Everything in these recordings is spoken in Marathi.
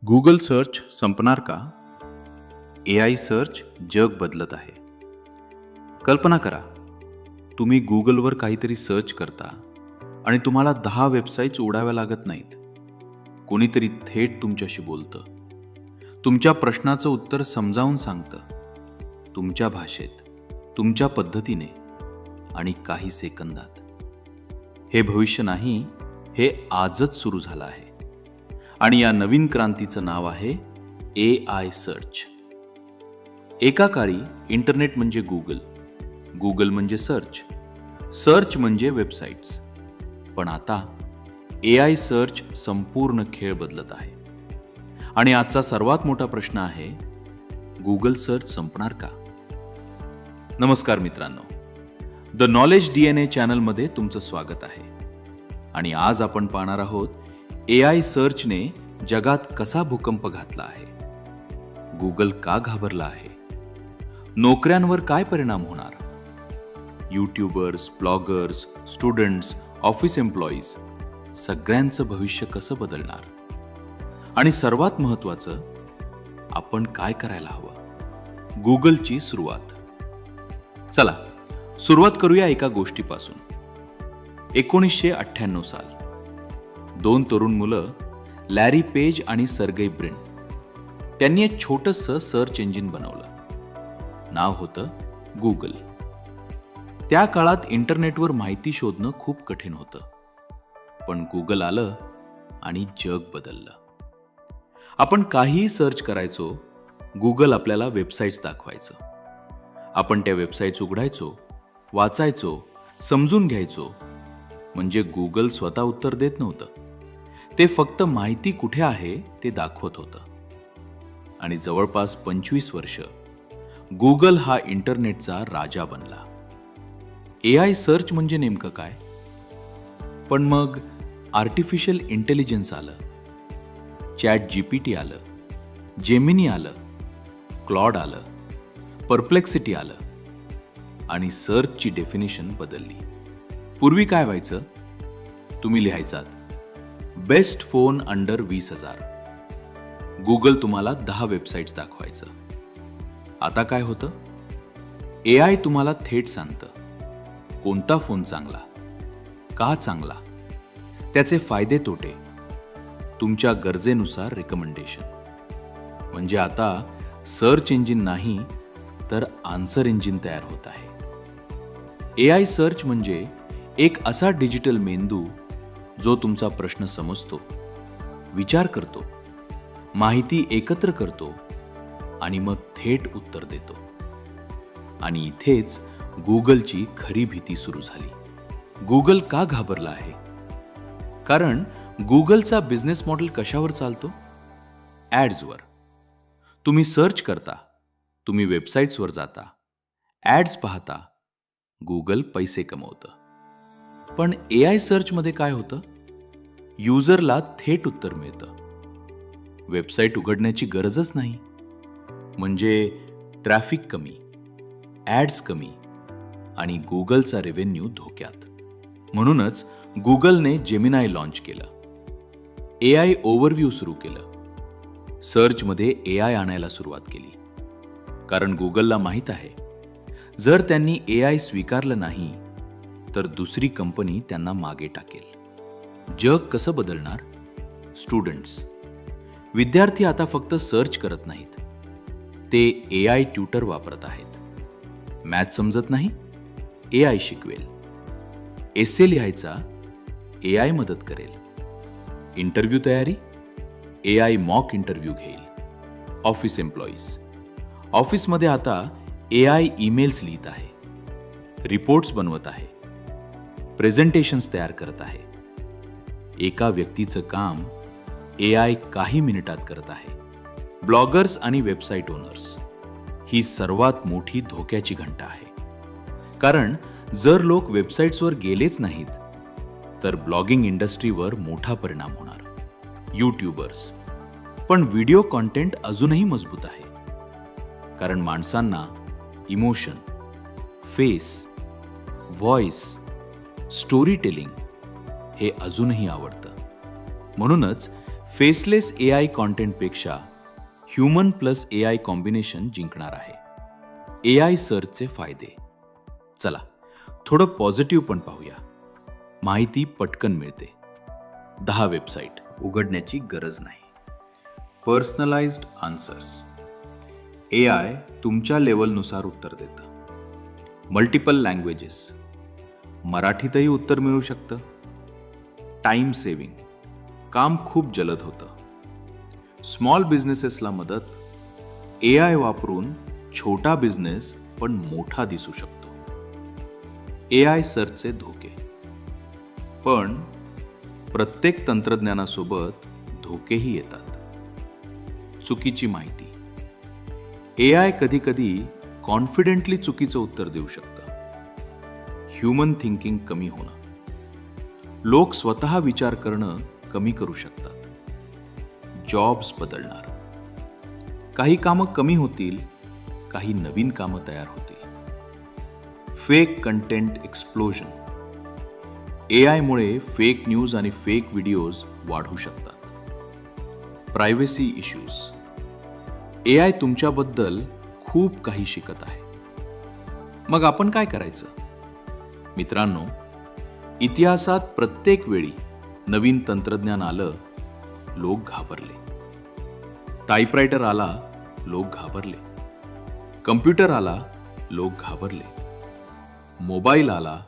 गूगल सर्च संपणार का? AI सर्च जग बदलत आहे. कल्पना करा, तुम्ही Googleवर काहीतरी सर्च करता आणि तुम्हाला 10 वेबसाईट्स उघडाव्या लागत नाहीत. कोणीतरी थेट तुमच्याशी बोलतं. तुमच्या प्रश्नाचं उत्तर समजावून सांगतं. तुमच्या भाषेत, तुमच्या पद्धतीने आणि काही सेकंदात. हे भविष्य नाही, हे आजच सुरू झालं आहे. आणि या नवीन क्रांतीचं नाव आहे AI सर्च. एका काळी इंटरनेट म्हणजे गुगल, गुगल म्हणजे सर्च, सर्च म्हणजे वेबसाईट्स. पण आता AI सर्च संपूर्ण खेळ बदलत आहे. आणि आजचा सर्वात मोठा प्रश्न आहे, गुगल सर्च संपणार का? नमस्कार मित्रांनो, द नॉलेज DNA चॅनलमध्ये तुमचं स्वागत आहे. आणि आज आपण पाहणार आहोत AI सर्चने जगात कसा भूकंप घातला आहे, गुगल का घाबरला आहे, नोकऱ्यांवर काय परिणाम होणार, YouTubers, bloggers, students, office employees सगळ्यांचं भविष्य कसं बदलणार, आणि सर्वात महत्त्वाचं, आपण काय करायला हवं. गुगलची सुरुवात. चला सुरुवात करूया एका गोष्टीपासून. 1998 साल. 2 तरुण मुलं, लॅरी पेज आणि सर्गेई ब्रिन, त्यांनी एक छोटंसं सर्च इंजिन बनवलं. नाव होतं गुगल. त्या काळात इंटरनेटवर माहिती शोधणं खूप कठीण होतं. पण गुगल आलं आणि जग बदललं. आपण काहीही सर्च करायचो, गुगल आपल्याला वेबसाईट्स दाखवायचं. आपण त्या वेबसाईट्स उघडायचो, वाचायचो, समजून घ्यायचो. म्हणजे गुगल स्वतः उत्तर देत नव्हतं, ते फक्त माहिती कुठे आहे ते दाखवत होतं. आणि जवळपास 25 वर्ष गुगल हा इंटरनेटचा राजा बनला. AI सर्च म्हणजे नेमकं काय? पण मग आर्टिफिशियल इंटेलिजन्स आलं, ChatGPT आलं, जेमिनी आलं, क्लॉड आलं, परप्लेक्सिटी आलं आणि सर्चची डेफिनेशन बदलली. पूर्वी काय व्हायचं? तुम्ही लिहायचात बेस्ट फोन अंडर 20,000. गुगल तुम्हाला 10 वेबसाईट्स दाखवायचं. आता काय होतं? AI तुम्हाला थेट सांगतं कोणता फोन चांगला, का चांगला, त्याचे फायदे तोटे, तुमच्या गरजेनुसार रिकमेंडेशन. म्हणजे आता सर्च इंजिन नाही तर आन्सर इंजिन तयार होत आहे. AI सर्च म्हणजे एक असा डिजिटल मेंदू जो तुमचा प्रश्न समजतो, विचार करतो, माहिती एकत्र करतो आणि मग थेट उत्तर देतो. आणि इथेच गुगलची खरी भीती सुरू झाली. गुगल का घाबरला आहे? कारण गुगलचा बिझनेस मॉडेल कशावर चालतो? ॲड्सवर. तुम्ही सर्च करता, तुम्ही वेबसाईट्सवर जाता, ॲड्स पाहता, गुगल पैसे कमवतं. पण AI सर्चमध्ये काय होतं? युजरला थेट उत्तर मिळतं. वेबसाईट उघडण्याची गरजच नाही. म्हणजे ट्रॅफिक कमी, ॲड्स कमी आणि गुगलचा रेव्हेन्यू धोक्यात. म्हणूनच गुगलने जेमिनाय लॉन्च केलं. AI ओव्हरव्ह्यू सुरू केलं. सर्चमध्ये AI आणायला सुरुवात केली. कारण गुगलला माहीत आहे, जर त्यांनी AI स्वीकारलं नाही तर दुसरी कंपनी त्यांना मागे टाकेल. जग कसं बदलणार? स्टुडंट्स, विद्यार्थी आता फक्त सर्च करत नाहीत, ते AI ट्यूटर वापरत आहेत. मॅथ समजत नाही? AI शिकवेल. एसे लिहायचा? AI मदत करेल. इंटरव्ह्यू तयारी? AI मॉक इंटरव्ह्यू घेईल. ऑफिस एम्प्लॉईज, ऑफिसमध्ये आता AI ईमेल्स लिहित आहे, रिपोर्ट्स बनवत आहे, प्रेझेंटेशन्स तयार करत आहे. एका व्यक्तीचं काम AI काही मिनिटात करत आहे. ब्लॉगर्स आणि वेबसाईट ओनर्स, ही सर्वात मोठी धोक्याची घंटा आहे. कारण जर लोक वेबसाईट्सवर गेलेच नाहीत तर ब्लॉगिंग इंडस्ट्रीवर मोठा परिणाम होणार. यूट्यूबर्स, पण व्हिडिओ कॉन्टेंट अजूनही मजबूत आहे. कारण माणसांना emotion, face, voice, story telling हे अजूनही आवडतं. म्हणूनच फेसलेस AI कॉन्टेंटपेक्षा ह्युमन प्लस AI कॉम्बिनेशन जिंकणार आहे. AI सर्चचे फायदे. चला थोडं पॉझिटिव्ह पण पाहूया. माहिती पटकन मिळते. 10 वेबसाईट उघडण्याची गरज नाही. Personalised answers. AI तुमच्या लेवलनुसार उत्तर देतं. Multiple languages. मराठीतही उत्तर मिळू शकतं. Time saving. काम खूप जलद होतं. स्मॉल बिझनेसेसला मदत. AI वापरून छोटा बिझनेस पण मोठा दिसू शकतो. AI सर्चचे धोके. पण प्रत्येक तंत्रज्ञानासोबत धोकेही येतात. चुकीची माहिती. AI कधी-कधी कॉन्फिडेंटली चुकीचं उत्तर देऊ शकतं. ह्युमन थिंकिंग कमी होणं. लोक स्वतः विचार करणं कमी करू शकतात. जॉब्स बदलणार. काही कामं कमी होतील, काही नवीन कामं तयार होतील. Fake content explosion. AI मुळे फेक न्यूज आणि फेक व्हिडिओज वाढू शकतात. Privacy issues. AI तुमच्याबद्दल खूप काही शिकत आहे. मग आपण काय करायचं? मित्रांनो, इतिहासात प्रत्येक वेळी नवीन तंत्रज्ञान आलं, लोक घाबरले. टाइपरायटर आला, लोक घाबरले. कम्प्युटर आला, लोक घाबरले. मोबाईल आला,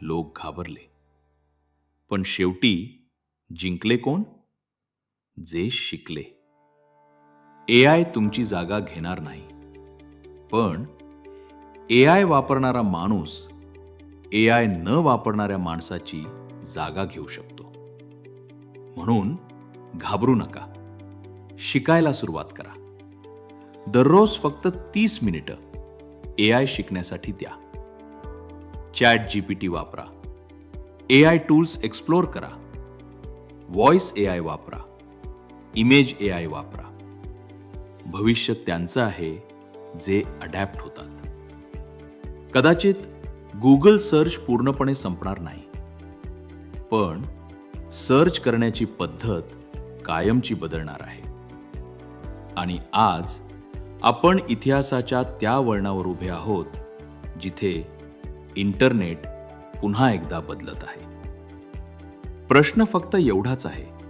लोक घाबरले. पण शेवटी जिंकले कोण? जे शिकले. AI तुमची जागा घेणार नाही. पण AI वापरणारा माणूस AI न वापरणाऱ्या माणसाची जागा घेऊ शकतो. म्हणून घाबरू नका. शिकायला सुरुवात करा. दररोज फक्त 30 मिनिटं AI शिकण्यासाठी द्या. ChatGPT वापरा. AI टूल्स एक्सप्लोर करा. व्हॉइस AI वापरा. इमेज AI वापरा. भविष्य त्यांचं आहे जे अडॅप्ट होतात. कदाचित Google सर्च पूर्णपणे संपणार नाही. पण सर्च करण्याची पद्धत कायमची बदलणार आहे. आणि आज आपण इतिहासाच्या त्या वळणावर उभे आहोत, जिथे इंटरनेट पुन्हा एकदा बदलत आहे. प्रश्न फक्त एवढाच आहे,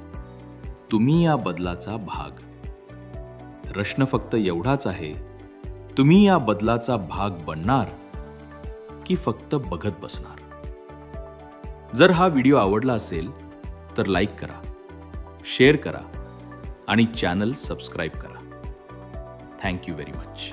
तुम्ही या बदलाचा भाग. प्रश्न फक्त एवढाच आहे, तुम्ही या बदलाचा भाग बनणार की फक्त बघत बसणार? जर हा व्हिडिओ आवडला असेल तर लाईक करा, शेअर करा आणि चॅनल सबस्क्राईब करा. Thank you very much.